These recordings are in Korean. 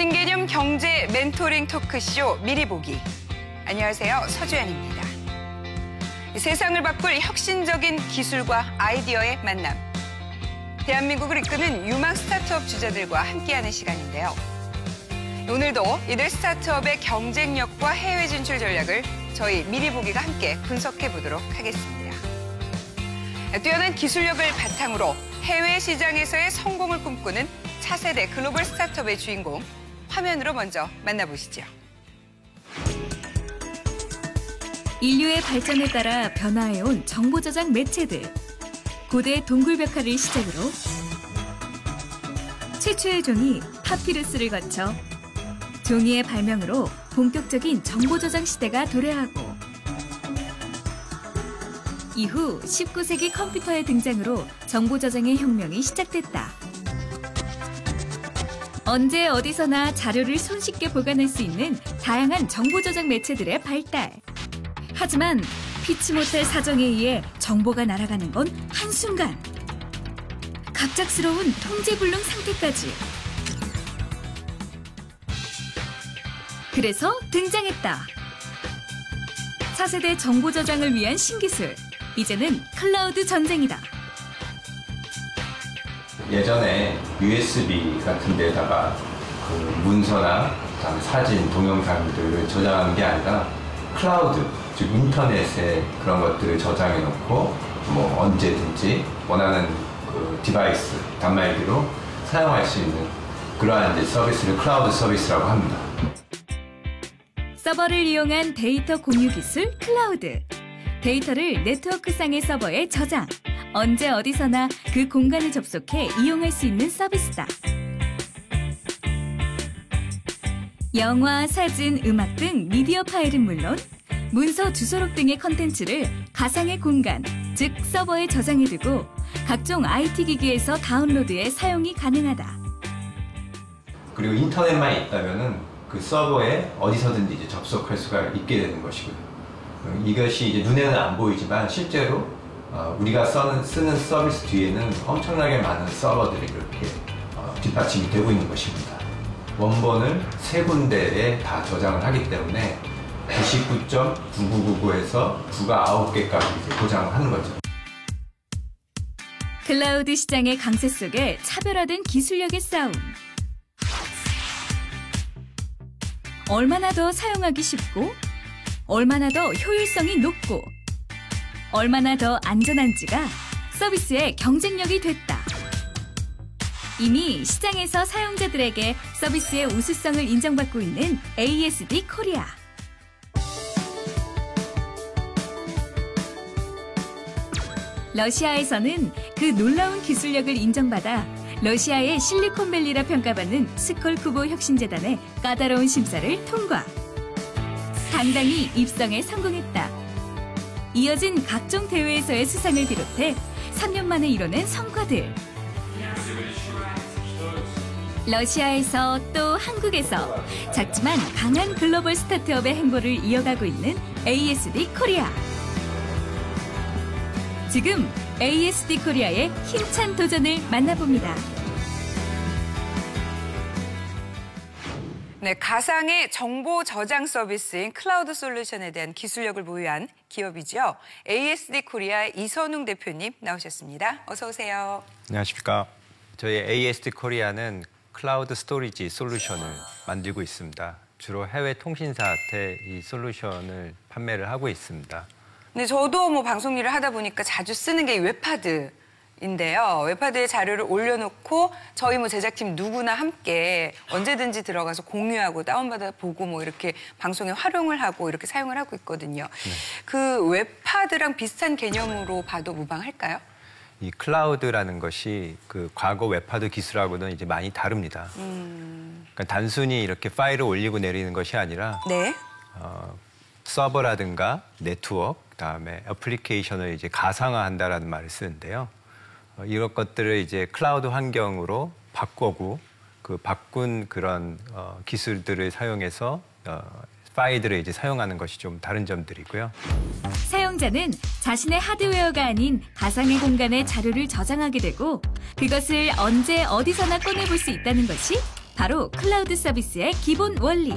신개념 경제 멘토링 토크쇼 미리 보기. 안녕하세요, 서주연입니다. 세상을 바꿀 혁신적인 기술과 아이디어의 만남. 대한민국을 이끄는 유망 스타트업 주자들과 함께하는 시간인데요. 오늘도 이들 스타트업의 경쟁력과 해외 진출 전략을 저희 미리 보기가 함께 분석해 보도록 하겠습니다. 뛰어난 기술력을 바탕으로 해외 시장에서의 성공을 꿈꾸는 차세대 글로벌 스타트업의 주인공, 화면으로 먼저 만나보시죠. 인류의 발전에 따라 변화해온 정보 저장 매체들. 고대 동굴벽화를 시작으로 최초의 종이 파피루스를 거쳐 종이의 발명으로 본격적인 정보 저장 시대가 도래하고, 이후 19세기 컴퓨터의 등장으로 정보 저장의 혁명이 시작됐다. 언제 어디서나 자료를 손쉽게 보관할 수 있는 다양한 정보 저장 매체들의 발달. 하지만 피치 못할 사정에 의해 정보가 날아가는 건 한순간. 갑작스러운 통제불능 상태까지. 그래서 등장했다. 차세대 정보 저장을 위한 신기술. 이제는 클라우드 전쟁이다. 예전에 USB 같은 데다가 그 문서나 그다음에 사진, 동영상들을 저장하는 게 아니라 클라우드, 즉 인터넷에 그런 것들을 저장해 놓고 뭐 언제든지 원하는 그 디바이스, 단말기로 사용할 수 있는 그러한 이제 서비스를 클라우드 서비스라고 합니다. 서버를 이용한 데이터 공유 기술 클라우드. 데이터를 네트워크상의 서버에 저장. 언제 어디서나 그 공간에 접속해 이용할 수 있는 서비스다. 영화, 사진, 음악 등 미디어 파일은 물론 문서, 주소록 등의 컨텐츠를 가상의 공간, 즉 서버에 저장해두고 각종 IT 기기에서 다운로드해 사용이 가능하다. 그리고 인터넷만 있다면은 그 서버에 어디서든지 이제 접속할 수가 있게 되는 것이고요. 이것이 이제 눈에는 안 보이지만 실제로 우리가 쓰는 서비스 뒤에는 엄청나게 많은 서버들이 이렇게 뒷받침이 되고 있는 것입니다. 원본을 세 군데에 다 저장을 하기 때문에 99.9999에서 9가 9개까지 보장을 하는 거죠. 클라우드 시장의 강세 속에 차별화된 기술력의 싸움. 얼마나 더 사용하기 쉽고, 얼마나 더 효율성이 높고, 얼마나 더 안전한지가 서비스의 경쟁력이 됐다. 이미 시장에서 사용자들에게 서비스의 우수성을 인정받고 있는 ASD 코리아. 러시아에서는 그 놀라운 기술력을 인정받아 러시아의 실리콘밸리라 평가받는 스콜쿠보 혁신재단의 까다로운 심사를 통과. 당당히 입성에 성공했다. 이어진 각종 대회에서의 수상을 비롯해 3년 만에 이뤄낸 성과들. 러시아에서 또 한국에서 작지만 강한 글로벌 스타트업의 행보를 이어가고 있는 ASD 코리아. 지금 ASD 코리아의 힘찬 도전을 만나봅니다. 네, 가상의 정보 저장 서비스인 클라우드 솔루션에 대한 기술력을 보유한 기업이죠. ASD 코리아 이선웅 대표님 나오셨습니다. 어서 오세요. 안녕하십니까. 저희 ASD 코리아는 클라우드 스토리지 솔루션을 만들고 있습니다. 주로 해외 통신사한테 이 솔루션을 판매를 하고 있습니다. 근데 저도 뭐 방송 일을 하다 보니까 자주 쓰는 게 웹하드인데요. 웹하드에 자료를 올려놓고 저희 뭐 제작팀 누구나 함께 언제든지 들어가서 공유하고 다운받아 보고 뭐 이렇게 방송에 활용을 하고 이렇게 사용을 하고 있거든요. 네. 그 웹하드랑 비슷한 개념으로 봐도 무방할까요? 이 클라우드라는 것이 그 과거 웹하드 기술하고는 이제 많이 다릅니다. 그러니까 단순히 이렇게 파일을 올리고 내리는 것이 아니라 네. 서버라든가 네트워크, 그다음에 애플리케이션을 이제 가상화한다라는 말을 쓰는데요. 이런 것들을 이제 클라우드 환경으로 바꾸고 그 바꾼 그런 기술들을 사용해서 파일들을 이제 사용하는 것이 좀 다른 점들이고요. 사용자는 자신의 하드웨어가 아닌 가상의 공간에 자료를 저장하게 되고 그것을 언제 어디서나 꺼내볼 수 있다는 것이 바로 클라우드 서비스의 기본 원리.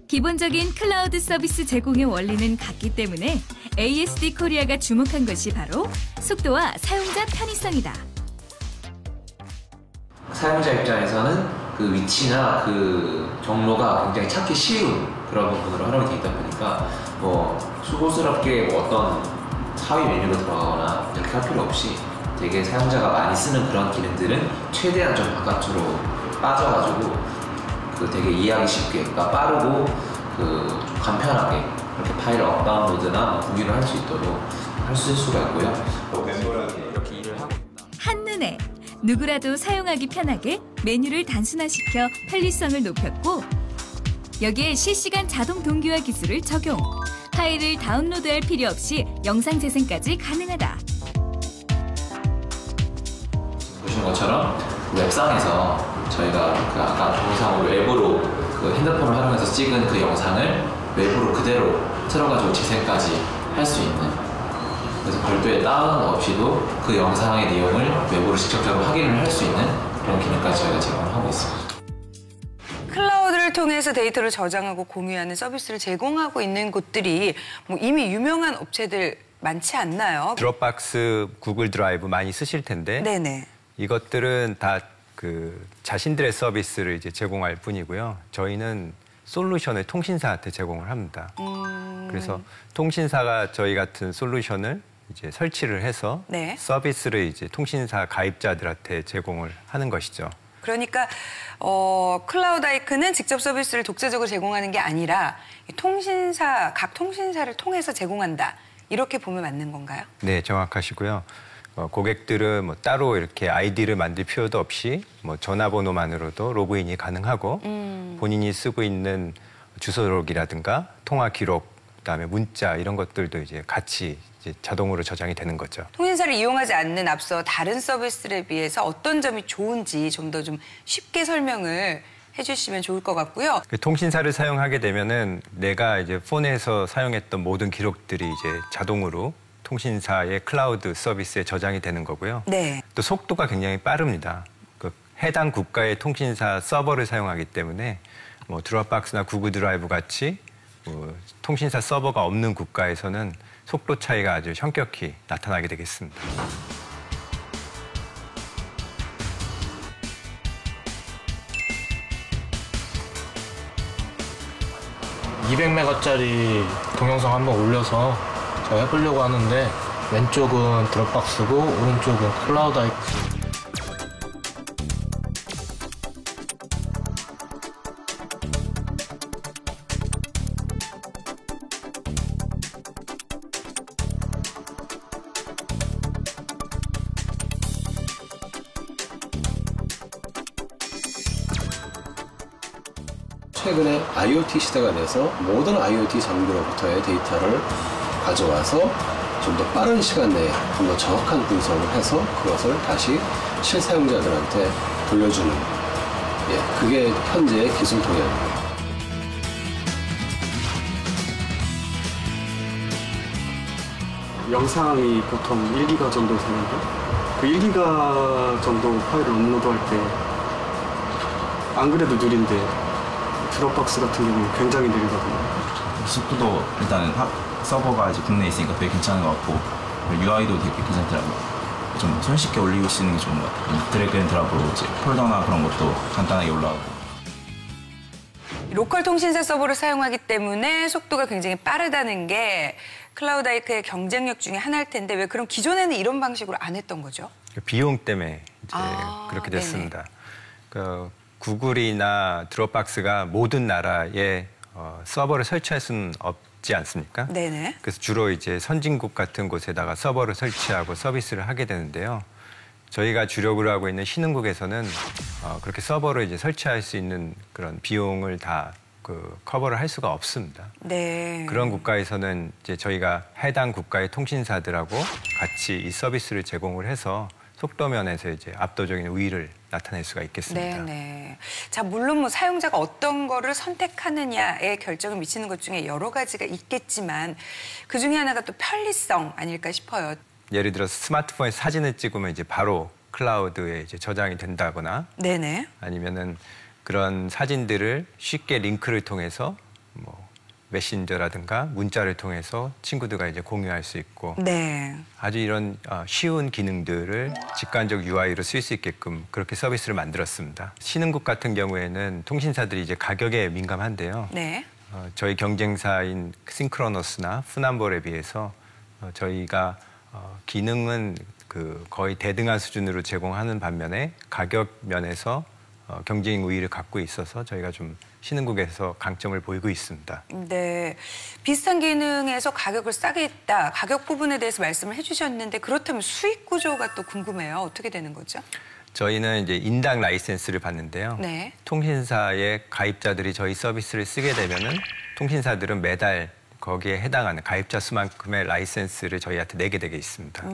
기본적인 클라우드 서비스 제공의 원리는 같기 때문에 ASD 코리아가 주목한 것이 바로 속도와 사용자 편의성이다. 사용자 입장에서는 그 위치나 그 경로가 굉장히 찾기 쉬운 그런 부분으로 활용이 되어 있다 보니까 수고스럽게 어떤 하위 메뉴로 들어가거나 이렇게 할 필요 없이 되게 사용자가 많이 쓰는 그런 기능들은 최대한 좀 바깥으로 빠져가지고 그 되게 이해하기 쉽게, 그러니까 빠르고 그 좀 간편하게 이렇게 파일 업다운로드나 공유를 할 수 있도록 쓸 수가 있고요. 이렇게 일을 하고 있다. 한눈에 누구라도 사용하기 편하게 메뉴를 단순화시켜 편리성을 높였고 여기에 실시간 자동 동기화 기술을 적용. 파일을 다운로드할 필요 없이 영상 재생까지 가능하다. 보시는 것처럼 웹상에서 저희가 그 아까 동영상으로 앱으로 그 핸드폰을 활용해서 찍은 그 영상을 웹으로 그대로 틀어가지고 재생까지 할 수 있는, 그래서 별도의 다운 없이도 그 영상의 내용을 웹으로 직접적으로 확인을 할 수 있는 그런 기능까지 저희가 제공을 하고 있습니다. 클라우드를 통해서 데이터를 저장하고 공유하는 서비스를 제공하고 있는 곳들이 이미 유명한 업체들 많지 않나요? 드롭박스, 구글 드라이브 많이 쓰실 텐데 네네. 이것들은 다 그 자신들의 서비스를 이제 제공할 뿐이고요. 저희는 솔루션을 통신사한테 제공을 합니다. 그래서 통신사가 저희 같은 솔루션을 이제 설치를 해서 네. 서비스를 이제 통신사 가입자들한테 제공을 하는 것이죠. 그러니까 클라우드 아이크는 직접 서비스를 독자적으로 제공하는 게 아니라 각 통신사를 통해서 제공한다. 이렇게 보면 맞는 건가요? 네, 정확하시고요. 고객들은 따로 이렇게 아이디를 만들 필요도 없이 전화번호만으로도 로그인이 가능하고 본인이 쓰고 있는 주소록이라든가 통화 기록, 그다음에 문자 이런 것들도 이제 같이 이제 자동으로 저장이 되는 거죠. 통신사를 이용하지 않는 앞서 다른 서비스에 비해서 어떤 점이 좋은지 좀 더 쉽게 설명을 해주시면 좋을 것 같고요. 통신사를 사용하게 되면은 내가 이제 폰에서 사용했던 모든 기록들이 이제 자동으로 통신사의 클라우드 서비스에 저장이 되는 거고요. 네. 또 속도가 굉장히 빠릅니다. 그 해당 국가의 통신사 서버를 사용하기 때문에 드롭박스나 구글 드라이브 같이 통신사 서버가 없는 국가에서는 속도 차이가 아주 현격히 나타나게 되겠습니다. (200메가짜리) 동영상 한번 올려서 제가 해보려고 하는데 왼쪽은 드롭박스고 오른쪽은 클라우드 아이크. 최근에 IoT 시대가 돼서 모든 IoT 장비로부터의 데이터를 가져와서 좀 더 빠른 시간 내에 좀 더 정확한 분석을 해서 그것을 다시 실사용자들한테 돌려주는, 그게 현재의 기술 동향입니다. 영상이 보통 1기가 정도 되는데 그 1기가 정도 파일을 업로드할 때 안 그래도 느린데 드롭박스 같은 경우는 굉장히 느리거든요. 속도도 일단은 서버가 이제 국내에 있으니까 되게 괜찮은 것 같고 UI도 되게 괜찮더라고요. 좀 손쉽게 올리고 수 있는 게 좋은 것 같아요. 드래그 앤 드랍으로 이제 폴더나 그런 것도 간단하게 올라가고. 로컬 통신사 서버를 사용하기 때문에 속도가 굉장히 빠르다는 게 클라우드 아이크의 경쟁력 중에 하나일 텐데 왜 그럼 기존에는 이런 방식으로 안 했던 거죠? 비용 때문에 이제 그렇게 됐습니다. 구글이나 드롭박스가 모든 나라에 서버를 설치할 수는 없지 않습니까? 네네. 그래서 주로 이제 선진국 같은 곳에다가 서버를 설치하고 서비스를 하게 되는데요. 저희가 주력으로 하고 있는 신흥국에서는 그렇게 서버를 이제 설치할 수 있는 그런 비용을 다 커버를 할 수가 없습니다. 네. 그런 국가에서는 이제 저희가 해당 국가의 통신사들하고 같이 이 서비스를 제공을 해서 속도 면에서 이제 압도적인 우위를 나타낼 수가 있겠습니다. 네네. 자, 물론 사용자가 어떤 거를 선택하느냐에 결정을 미치는 것 중에 여러 가지가 있겠지만 그 중에 하나가 또 편리성 아닐까 싶어요. 예를 들어서 스마트폰에 사진을 찍으면 이제 바로 클라우드에 이제 저장이 된다거나 네네. 아니면은 그런 사진들을 쉽게 링크를 통해서 뭐 메신저라든가 문자를 통해서 친구들과 이제 공유할 수 있고 네. 아주 이런 쉬운 기능들을 직관적 UI로 쓸 수 있게끔 그렇게 서비스를 만들었습니다. 신흥국 같은 경우에는 통신사들이 이제 가격에 민감한데요. 네. 저희 경쟁사인 싱크로너스나 푸남볼에 비해서 저희가 기능은 그 거의 대등한 수준으로 제공하는 반면에 가격 면에서 경쟁 우위를 갖고 있어서 저희가 좀 신흥국에서 강점을 보이고 있습니다. 네, 비슷한 기능에서 가격을 싸게 했다. 가격 부분에 대해서 말씀을 해주셨는데 그렇다면 수익 구조가 또 궁금해요. 어떻게 되는 거죠? 저희는 이제 인당 라이센스를 받는데요. 네. 통신사의 가입자들이 저희 서비스를 쓰게 되면은 통신사들은 매달 거기에 해당하는 가입자 수만큼의 라이센스를 저희한테 내게 되게 있습니다.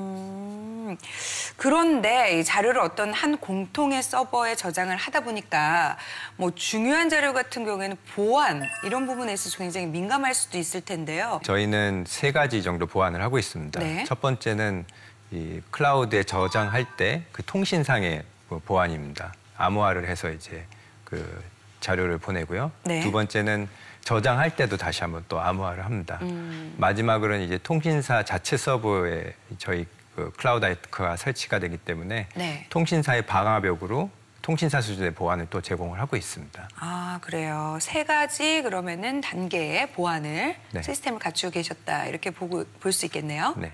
그런데 이 자료를 어떤 한 공통의 서버에 저장을 하다 보니까 뭐 중요한 자료 같은 경우에는 보안 이런 부분에 있어서 굉장히 민감할 수도 있을 텐데요. 저희는 3가지 정도 보안을 하고 있습니다. 네. 첫 번째는 이 클라우드에 저장할 때 그 통신상의 보안입니다. 암호화를 해서 이제 그 자료를 보내고요. 네. 두 번째는 저장할 때도 다시 한번 또 암호화를 합니다. 마지막으로는 이제 통신사 자체 서버에 저희 그 클라우드 아이크가 설치가 되기 때문에 네. 통신사의 방화벽으로 통신사 수준의 보안을 또 제공을 하고 있습니다. 아, 그래요. 3가지 그러면은 단계의 보안을 네. 시스템을 갖추고 계셨다. 이렇게 볼 수 있겠네요. 네.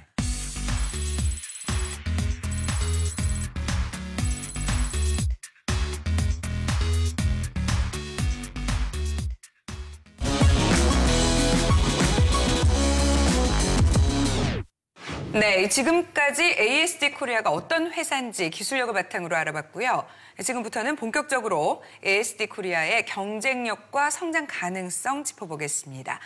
네, 지금까지 ASD 코리아가 어떤 회사인지 기술력을 바탕으로 알아봤고요. 지금부터는 본격적으로 ASD 코리아의 경쟁력과 성장 가능성 짚어보겠습니다.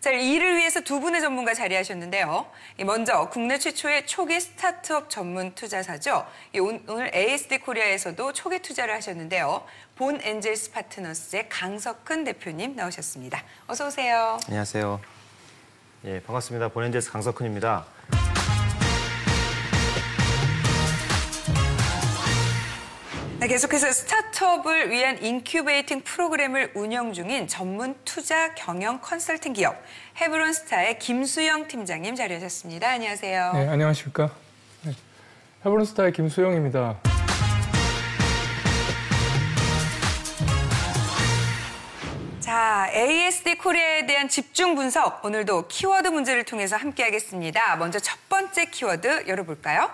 자, 이를 위해서 두 분의 전문가 자리하셨는데요. 먼저 국내 최초의 초기 스타트업 전문 투자사죠. 오늘 ASD 코리아에서도 초기 투자를 하셨는데요. 본 엔젤스 파트너스의 강석훈 대표님 나오셨습니다. 어서 오세요. 안녕하세요. 예, 반갑습니다. 본 엔젤스 강석훈입니다. 네, 계속해서 스타트업을 위한 인큐베이팅 프로그램을 운영 중인 전문 투자 경영 컨설팅 기업 헤브론스타의 김수영 팀장님 자리하셨습니다. 안녕하세요. 네, 안녕하십니까. 네, 헤브론스타의 김수영입니다. 자, ASD 코리아에 대한 집중 분석, 오늘도 키워드 문제를 통해서 함께하겠습니다. 먼저 첫 번째 키워드 열어볼까요?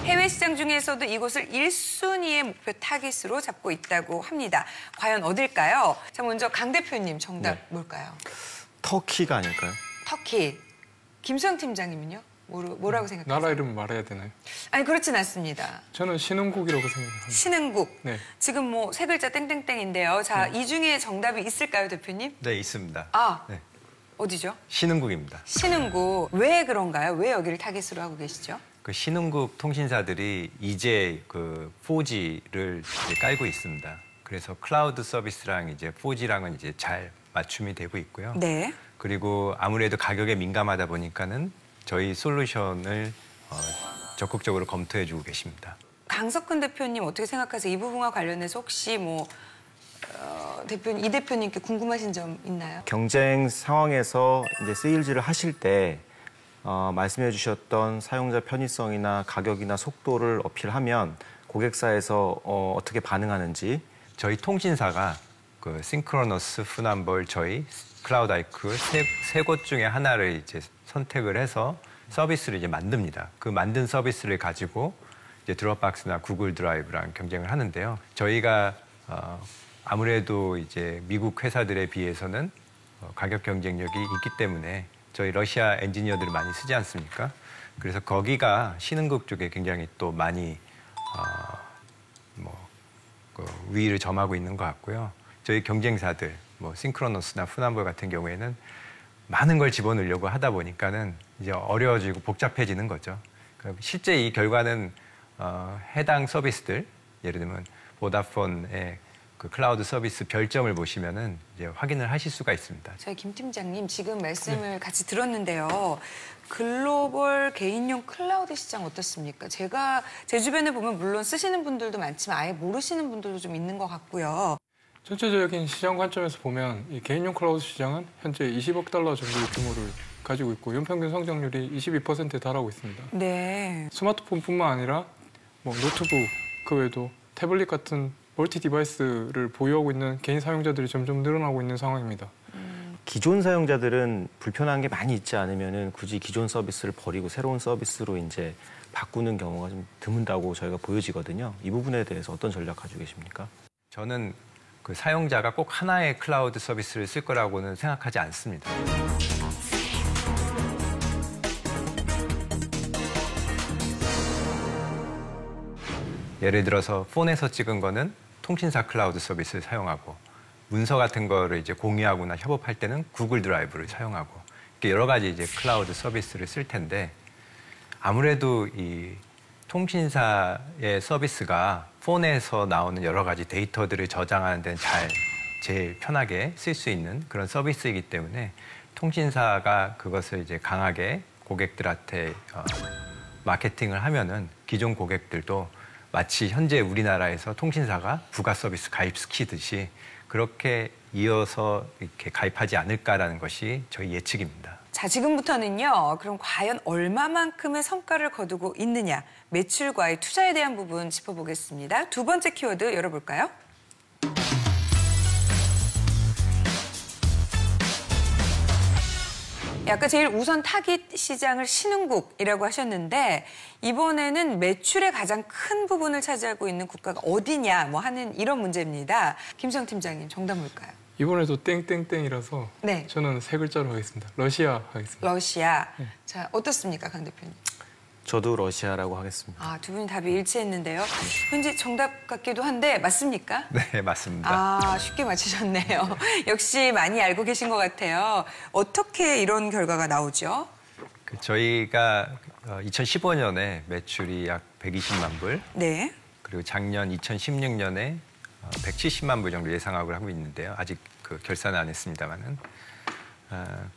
해외 시장 중에서도 이곳을 1순위의 목표 타깃으로 잡고 있다고 합니다. 과연 어딜까요? 자, 먼저 강 대표님 정답 뭘까요? 터키가 아닐까요? 터키. 김수영 팀장님은요? 뭐라고 생각하세요? 나라 이름 말해야 되나요? 아니, 그렇진 않습니다. 저는 신흥국이라고 생각합니다. 신흥국. 네. 지금 뭐 3글자 땡땡땡인데요. 자, 이 중에 정답이 있을까요, 대표님? 네, 있습니다. 아, 네. 어디죠? 신흥국입니다. 신흥국. 왜 그런가요? 왜 여기를 타깃으로 하고 계시죠? 그 신흥국 통신사들이 이제 그 4G를 이제 깔고 있습니다. 그래서 클라우드 서비스랑 이제 4G랑은 이제 잘 맞춤이 되고 있고요. 네. 그리고 아무래도 가격에 민감하다 보니까는 저희 솔루션을 적극적으로 검토해주고 계십니다. 강석훈 대표님 어떻게 생각하세요? 이 부분과 관련해서 혹시 뭐 대표님, 이 대표님께 궁금하신 점 있나요? 경쟁 상황에서 이제 세일즈를 하실 때 말씀해 주셨던 사용자 편의성이나 가격이나 속도를 어필하면 고객사에서 어떻게 반응하는지. 저희 통신사가 그 싱크로너스, 푸남볼, 저희 클라우드 아이크 세 곳 중에 하나를 이제 선택을 해서 서비스를 이제 만듭니다. 그 만든 서비스를 가지고 이제 드롭박스나 구글 드라이브랑 경쟁을 하는데요. 저희가 아무래도 이제 미국 회사들에 비해서는 가격 경쟁력이 있기 때문에 저희 러시아 엔지니어들을 많이 쓰지 않습니까? 그래서 거기가 신흥국 쪽에 굉장히 또 많이 그 위를 점하고 있는 것 같고요. 저희 경쟁사들, 뭐 싱크로너스나 푸남볼 같은 경우에는 많은 걸 집어넣으려고 하다 보니까는 이제 어려워지고 복잡해지는 거죠. 실제 이 결과는 해당 서비스들, 예를 들면 보다폰의 그 클라우드 서비스 별점을 보시면은 이제 확인을 하실 수가 있습니다. 저희 김 팀장님 지금 말씀을 같이 들었는데요. 글로벌 개인용 클라우드 시장 어떻습니까? 제가 제 주변에 보면 물론 쓰시는 분들도 많지만 아예 모르시는 분들도 좀 있는 것 같고요. 전체적인 시장 관점에서 보면 이 개인용 클라우드 시장은 현재 20억 달러 정도의 규모를 가지고 있고 연평균 성장률이 22%에 달하고 있습니다. 네. 스마트폰뿐만 아니라 뭐 노트북, 그 외에도 태블릿 같은 멀티 디바이스를 보유하고 있는 개인 사용자들이 점점 늘어나고 있는 상황입니다. 기존 사용자들은 불편한 게 많이 있지 않으면은 굳이 기존 서비스를 버리고 새로운 서비스로 이제 바꾸는 경우가 좀 드문다고 저희가 보여지거든요. 이 부분에 대해서 어떤 전략 가지고 계십니까? 저는 그 사용자가 꼭 하나의 클라우드 서비스를 쓸 거라고는 생각하지 않습니다. 예를 들어서 폰에서 찍은 거는 통신사 클라우드 서비스를 사용하고 문서 같은 거를 이제 공유하거나 협업할 때는 구글 드라이브를 사용하고 이렇게 여러 가지 이제 클라우드 서비스를 쓸 텐데 아무래도 이 통신사의 서비스가 폰에서 나오는 여러 가지 데이터들을 저장하는 데는 제일 편하게 쓸 수 있는 그런 서비스이기 때문에 통신사가 그것을 이제 강하게 고객들한테 마케팅을 하면은 기존 고객들도 마치 현재 우리나라에서 통신사가 부가 서비스 가입시키듯이 그렇게 이어서 이렇게 가입하지 않을까라는 것이 저희 예측입니다. 자, 지금부터는요. 그럼 과연 얼마만큼의 성과를 거두고 있느냐, 매출과의 투자에 대한 부분 짚어보겠습니다. 두 번째 키워드 열어볼까요? 아까 제일 우선 타깃 시장을 신흥국이라고 하셨는데 이번에는 매출의 가장 큰 부분을 차지하고 있는 국가가 어디냐 뭐 하는 이런 문제입니다. 김수영 팀장님 정답 뭘까요? 이번에도 땡땡땡이라서 네. 저는 세 글자로 하겠습니다. 러시아 하겠습니다. 러시아. 네. 자, 어떻습니까, 강 대표님? 저도 러시아라고 하겠습니다. 아, 두 분이 답이 일치했는데요. 왠지 정답 같기도 한데 맞습니까? 네, 맞습니다. 아, 쉽게 맞히셨네요. 역시 많이 알고 계신 것 같아요. 어떻게 이런 결과가 나오죠? 저희가 2015년에 매출이 약 120만 불, 네. 그리고 작년 2016년에 170만 불 정도 예상하고 하고 있는데요. 아직 그 결산은 안 했습니다만은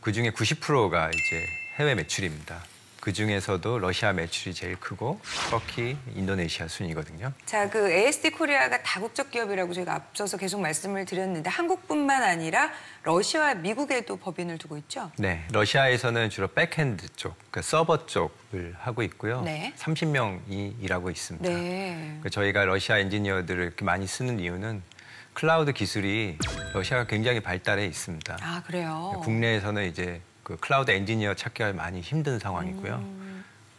그 중에 90%가 이제 해외 매출입니다. 그 중에서도 러시아 매출이 제일 크고 터키, 인도네시아 순이거든요. 자, 그 ASD 코리아가 다국적 기업이라고 저희가 앞서서 계속 말씀을 드렸는데 한국뿐만 아니라 러시아와 미국에도 법인을 두고 있죠? 네, 러시아에서는 주로 백핸드 쪽, 그러니까 서버 쪽을 하고 있고요. 네. 30명이 일하고 있습니다. 네. 저희가 러시아 엔지니어들을 이렇게 많이 쓰는 이유는 클라우드 기술이 러시아가 굉장히 발달해 있습니다. 아, 그래요? 국내에서는 이제 그 클라우드 엔지니어 찾기가 많이 힘든 상황이고요.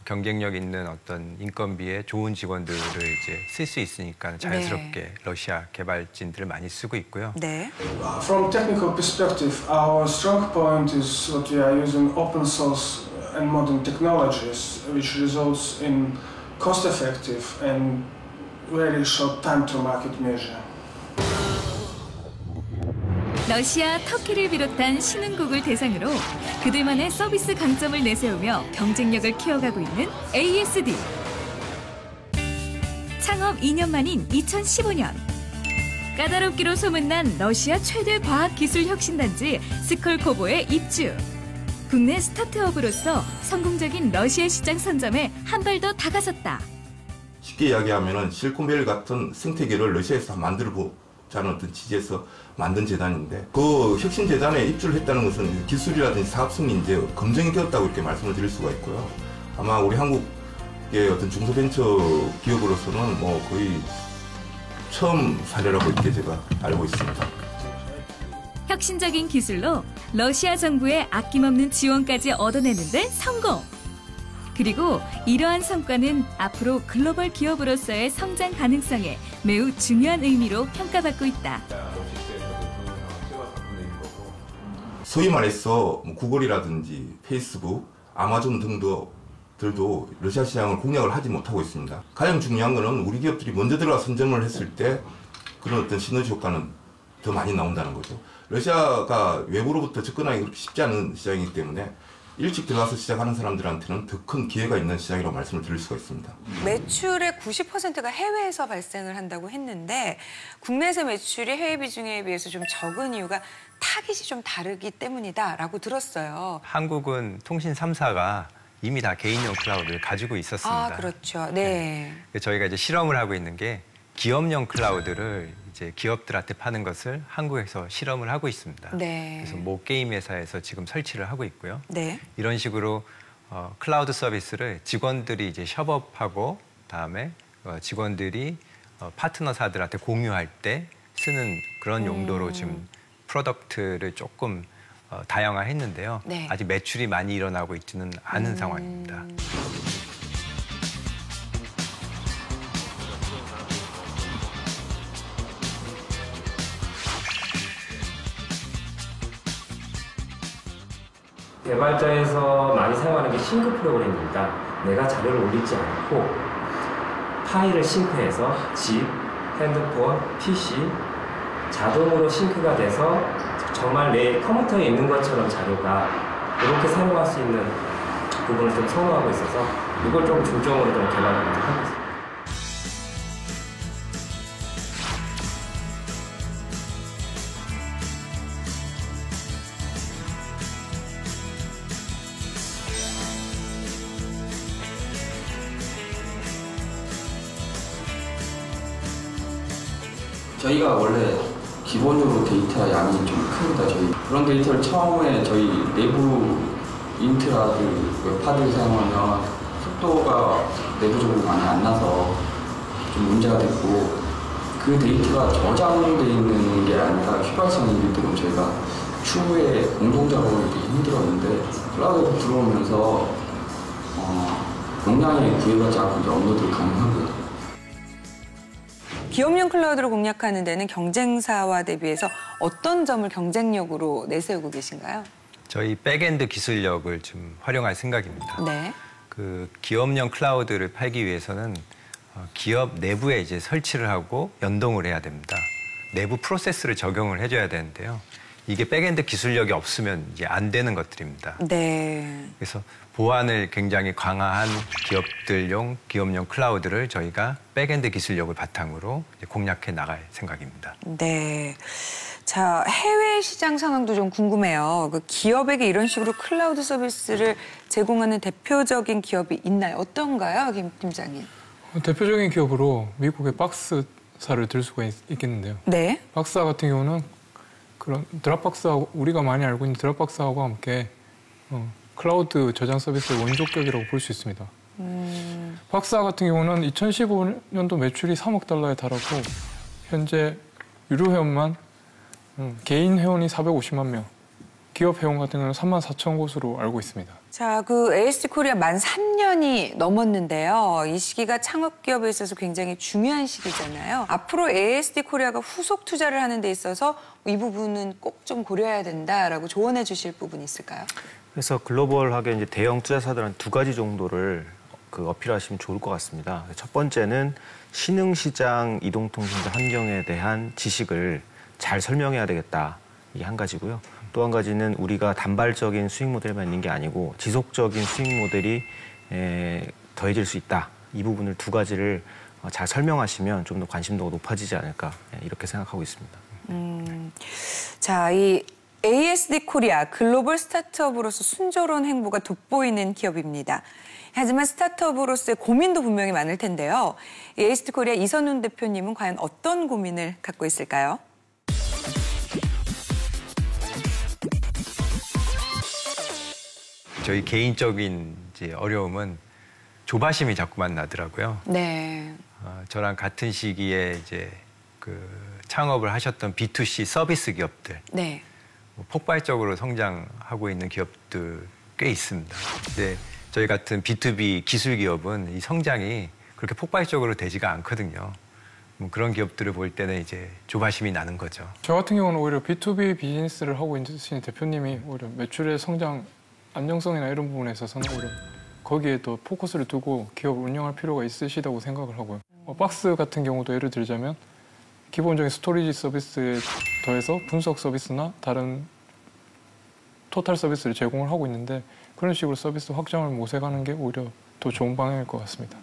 경쟁력 있는 어떤 인건비에 좋은 직원들을 이제 쓸 수 있으니까 자연스럽게 네. 러시아 개발진들을 많이 쓰고 있고요. 네. From technical perspective, our strong point is that we are using open source and modern technologies, which results in cost-effective and very short time to market measure. 러시아, 터키를 비롯한 신흥국을 대상으로 그들만의 서비스 강점을 내세우며 경쟁력을 키워가고 있는 ASD. 창업 2년 만인 2015년. 까다롭기로 소문난 러시아 최대 과학기술 혁신단지 스콜코보에 입주. 국내 스타트업으로서 성공적인 러시아 시장 선점에 한 발 더 다가섰다. 쉽게 이야기하면 실리콘밸리 같은 생태계를 러시아에서 만들어보자는 어떤 취지에서 만든 재단인데 그 혁신재단에 입주를 했다는 것은 기술이라든지 사업성이 이제 검증이 되었다고 이렇게 말씀을 드릴 수가 있고요. 아마 우리 한국의 어떤 중소벤처 기업으로서는 뭐 거의 처음 사례라고 이렇게 제가 알고 있습니다. 혁신적인 기술로 러시아 정부의 아낌없는 지원까지 얻어내는데 성공! 그리고 이러한 성과는 앞으로 글로벌 기업으로서의 성장 가능성에 매우 중요한 의미로 평가받고 있다. 소위 말해서 구글이라든지 페이스북, 아마존 등들도 러시아 시장을 공략을 하지 못하고 있습니다. 가장 중요한 것은 우리 기업들이 먼저 들어가 선점을 했을 때 그런 어떤 시너지 효과는 더 많이 나온다는 거죠. 러시아가 외부로부터 접근하기 그렇게 쉽지 않은 시장이기 때문에 일찍 들어가서 시작하는 사람들한테는 더 큰 기회가 있는 시장이라고 말씀을 드릴 수가 있습니다. 매출의 90%가 해외에서 발생을 한다고 했는데 국내에서 매출이 해외 비중에 비해서 좀 적은 이유가 타깃이 좀 다르기 때문이다라고 들었어요. 한국은 통신 3사가 이미 다 개인용 클라우드를 가지고 있었습니다. 아, 그렇죠. 네. 저희가 이제 실험을 하고 있는 게 기업용 클라우드를 이제 기업들한테 파는 것을 한국에서 실험을 하고 있습니다. 네. 그래서 모 게임 회사에서 지금 설치를 하고 있고요. 네. 이런 식으로 클라우드 서비스를 직원들이 이제 협업하고 다음에 직원들이 파트너사들한테 공유할 때 쓰는 그런 용도로 지금 프로덕트를 조금 다양화했는데요. 네. 아직 매출이 많이 일어나고 있지는 않은 상황입니다. 개발자에서 많이 사용하는 게 싱크 프로그램입니다. 내가 자료를 올리지 않고 파일을 싱크해서 집, 핸드폰, PC 자동으로 싱크가 돼서 정말 내 컴퓨터에 있는 것처럼 자료가 이렇게 사용할 수 있는 부분을 좀 선호하고 있어서 이걸 좀 중점으로 좀 개발을 하고 있습니다. 저희가 원래 기본적으로 데이터 양이 좀 큽니다. 저희 그런 데이터를 처음에 저희 내부 인트라들 웹파드를 사용하면 속도가 내부적으로 많이 안 나서 좀 문제가 됐고 그 데이터가 저장되어 있는 게 아니라 휘발성이 있기 때문에 저희가 추후에 공동작업을 되게 힘들었는데 클라우드로 들어오면서 용량이 구애받지 않고 이제 업로드 가능하고요. 기업용 클라우드를 공략하는 데는 경쟁사와 대비해서 어떤 점을 경쟁력으로 내세우고 계신가요? 저희 백엔드 기술력을 좀 활용할 생각입니다. 네. 그 기업용 클라우드를 팔기 위해서는 기업 내부에 이제 설치를 하고 연동을 해야 됩니다. 내부 프로세스를 적용을 해줘야 되는데요. 이게 백엔드 기술력이 없으면 이제 안 되는 것들입니다. 네. 그래서 보안을 굉장히 강화한 기업들용 기업용 클라우드를 저희가 백엔드 기술력을 바탕으로 이제 공략해 나갈 생각입니다. 네. 자, 해외 시장 상황도 좀 궁금해요. 그 기업에게 이런 식으로 클라우드 서비스를 제공하는 대표적인 기업이 있나요? 어떤가요, 김 팀장님? 대표적인 기업으로 미국의 박스사를 들 수가 있겠는데요. 네. 박스사 같은 경우는 그런 드랍박스하고 우리가 많이 알고 있는 드랍박스하고 함께 클라우드 저장 서비스의 원조격이라고 볼 수 있습니다. 박스사 같은 경우는 2015년도 매출이 3억 달러에 달하고 현재 유료 회원만 개인 회원이 450만 명, 기업 회원 같은 경우는 3만 4천 곳으로 알고 있습니다. 자, 그 ASD 코리아 만 3년이 넘었는데요. 이 시기가 창업 기업에 있어서 굉장히 중요한 시기잖아요. 앞으로 ASD 코리아가 후속 투자를 하는 데 있어서 이 부분은 꼭 좀 고려해야 된다라고 조언해 주실 부분이 있을까요? 그래서 글로벌하게 이제 대형 투자사들은 두 가지 정도를 어필하시면 좋을 것 같습니다. 첫 번째는 신흥시장 이동통신사 환경에 대한 지식을 잘 설명해야 되겠다. 이게 한 가지고요. 또 한 가지는 우리가 단발적인 수익 모델만 있는 게 아니고 지속적인 수익 모델이 더해질 수 있다. 이 부분을 두 가지를 잘 설명하시면 좀 더 관심도가 높아지지 않을까 이렇게 생각하고 있습니다. 자, 이 ASD 코리아 글로벌 스타트업으로서 순조로운 행보가 돋보이는 기업입니다. 하지만 스타트업으로서의 고민도 분명히 많을 텐데요. ASD 코리아 이선훈 대표님은 과연 어떤 고민을 갖고 있을까요? 저희 개인적인 이제 어려움은 조바심이 자꾸만 나더라고요. 네. 저랑 같은 시기에 이제 그 창업을 하셨던 B2C 서비스 기업들, 네. 폭발적으로 성장하고 있는 기업들 꽤 있습니다. 근데 저희 같은 B2B 기술 기업은 이 성장이 그렇게 폭발적으로 되지가 않거든요. 그런 기업들을 볼 때는 이제 조바심이 나는 거죠. 저 같은 경우는 오히려 B2B 비즈니스를 하고 있는 대표님이 오히려 매출의 성장 안정성이나 이런 부분에 있어서는 오히려 거기에 더 포커스를 두고 기업을 운영할 필요가 있으시다고 생각을 하고요. 박스 같은 경우도 예를 들자면 기본적인 스토리지 서비스에 더해서 분석 서비스나 다른 토탈 서비스를 제공을 하고 있는데 그런 식으로 서비스 확장을 모색하는 게 오히려 더 좋은 방향일 것 같습니다.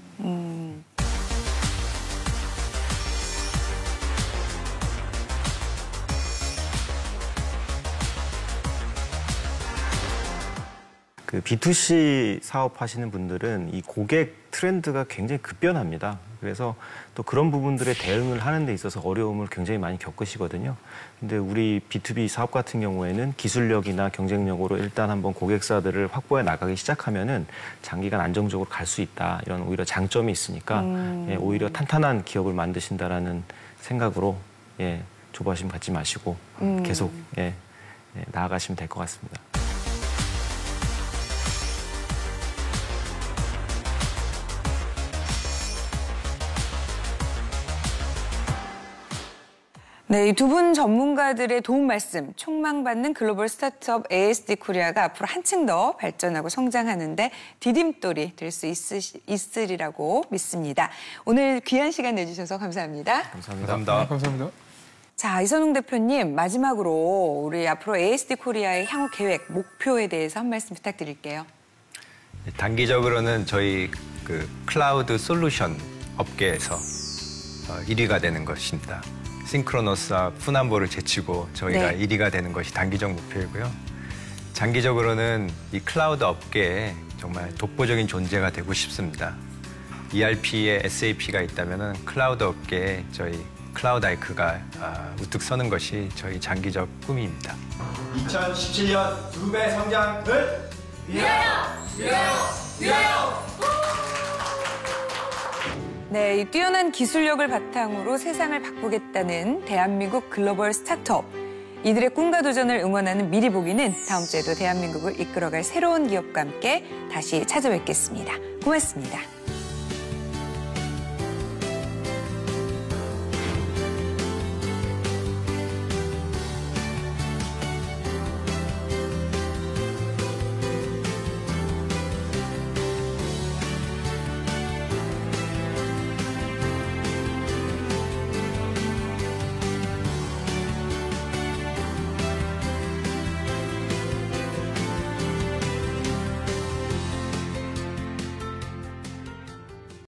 그 B2C 사업하시는 분들은 이 고객 트렌드가 굉장히 급변합니다. 그래서 또 그런 부분들에 대응을 하는 데 있어서 어려움을 굉장히 많이 겪으시거든요. 근데 우리 B2B 사업 같은 경우에는 기술력이나 경쟁력으로 일단 한번 고객사들을 확보해 나가기 시작하면은 장기간 안정적으로 갈 수 있다. 이런 오히려 장점이 있으니까 예, 오히려 탄탄한 기업을 만드신다라는 생각으로 예, 조바심 갖지 마시고 계속 나아가시면 될 것 같습니다. 네, 이 두 분 전문가들의 도움 말씀, 촉망받는 글로벌 스타트업 ASD 코리아가 앞으로 한층 더 발전하고 성장하는데 디딤돌이 될 수 있으리라고 믿습니다. 오늘 귀한 시간 내주셔서 감사합니다. 감사합니다. 감사합니다. 자, 이선웅 대표님, 마지막으로 우리 앞으로 ASD 코리아의 향후 계획, 목표에 대해서 한 말씀 부탁드릴게요. 단기적으로는 저희 그 클라우드 솔루션 업계에서 1위가 되는 것입니다. 싱크로너스와 푸남보를 제치고 저희가 1위가 되는 것이 단기적 목표이고요. 장기적으로는 이 클라우드 업계에 정말 독보적인 존재가 되고 싶습니다. ERP에 SAP가 있다면 클라우드 업계에 저희 클라우드 아이크가 우뚝 서는 것이 저희 장기적 꿈입니다. 2017년 2배 성장을 위하여! 위하여! 위하여! 네, 이 뛰어난 기술력을 바탕으로 세상을 바꾸겠다는 대한민국 글로벌 스타트업. 이들의 꿈과 도전을 응원하는 미리보기는 다음 주에도 대한민국을 이끌어갈 새로운 기업과 함께 다시 찾아뵙겠습니다. 고맙습니다.